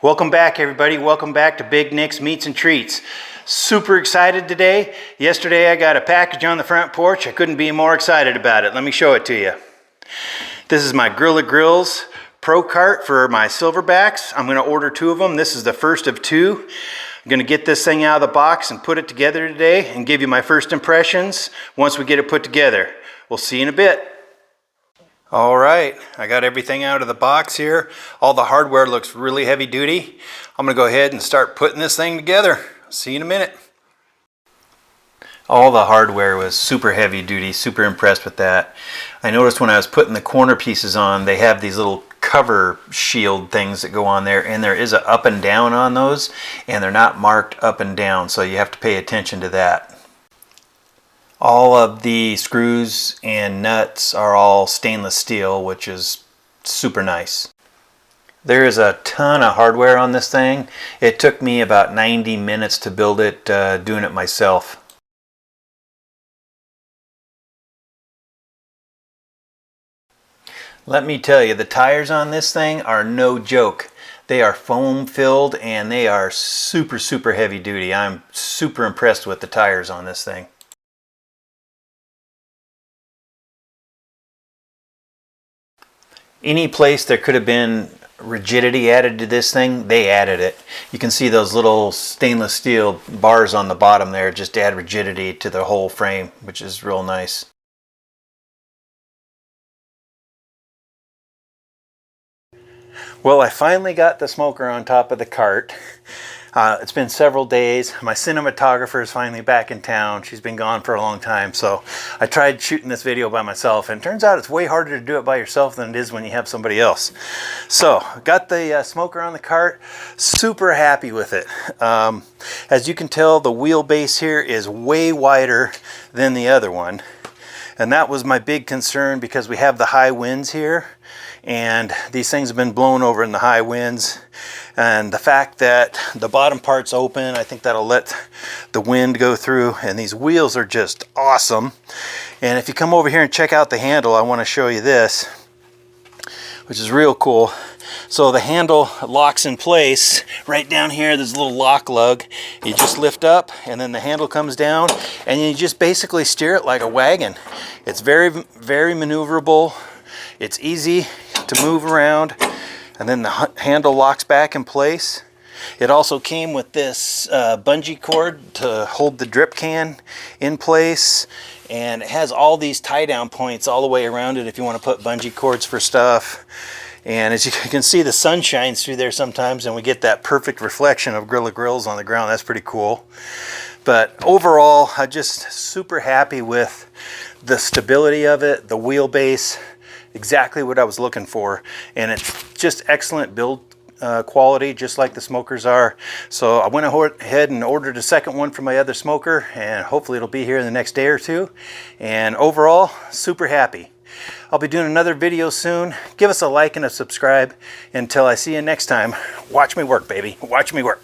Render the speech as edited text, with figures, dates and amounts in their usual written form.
Welcome back, everybody. Welcome back to Big Nick's Meats and Treats. Super excited today. Yesterday I got a package on the front porch. I couldn't be more excited about it. Let me show it to you. This is my Grilla Grills Pro Cart for my Silverbacks. I'm going to order 2 of them. This is the first of 2. I'm going to get this thing out of the box and put it together today and give you my first impressions once we get it put together. We'll see you in a bit. All right, I got everything out of the box here. All the hardware looks really heavy duty. I'm gonna go ahead and start putting this thing together. See you in a minute. All the hardware was super heavy duty, super impressed with that. I noticed when I was putting the corner pieces on, they have these little cover shield things that go on there, and there is a up and down on those, and they're not marked up and down, so you have to pay attention to that. All of the screws and nuts are all stainless steel, which is super nice. There is a ton of hardware on this thing. It took me about 90 minutes to build it, doing it myself. Let me tell you, the tires on this thing are no joke. They are foam filled and they are super heavy duty. I'm super impressed with the tires on this thing. Any place there could have been rigidity added to this thing, they added it. You can see those little stainless steel bars on the bottom there just add rigidity to the whole frame, which is real nice. Well, I finally got the smoker on top of the cart. It's been several days. My cinematographer is finally back in town. She's been gone for a long time, so I tried shooting this video by myself, and it turns out it's way harder to do it by yourself than it is when you have somebody else. So, got the smoker on the cart. Super happy with it. As you can tell, the wheelbase here is way wider than the other one, and that was my big concern because we have the high winds here, and these things have been blown over in the high winds. And the fact that the bottom part's open, I think that'll let the wind go through, and these wheels are just awesome. And if you come over here and check out the handle, I want to show you this, which is real cool. So the handle locks in place right down here. There's a little lock lug. You just lift up and then the handle comes down and you just basically steer it like a wagon. It's very maneuverable. It's easy to move around, and then the handle locks back in place. It also came with this bungee cord to hold the drip can in place, and it has all these tie down points all the way around it if you want to put bungee cords for stuff. And as you can see, the sun shines through there sometimes and we get that perfect reflection of Grilla Grills on the ground. That's pretty cool. But overall, I'm just super happy with the stability of it, the wheelbase, exactly what I was looking for, and it's just excellent build quality, just like the smokers are. So I went ahead and ordered a second one for my other smoker, and hopefully it'll be here in the next day or 2. And overall, super happy. I'll be doing another video soon. Give us a like and a subscribe. Until I see you next time, watch me work, baby. Watch me work.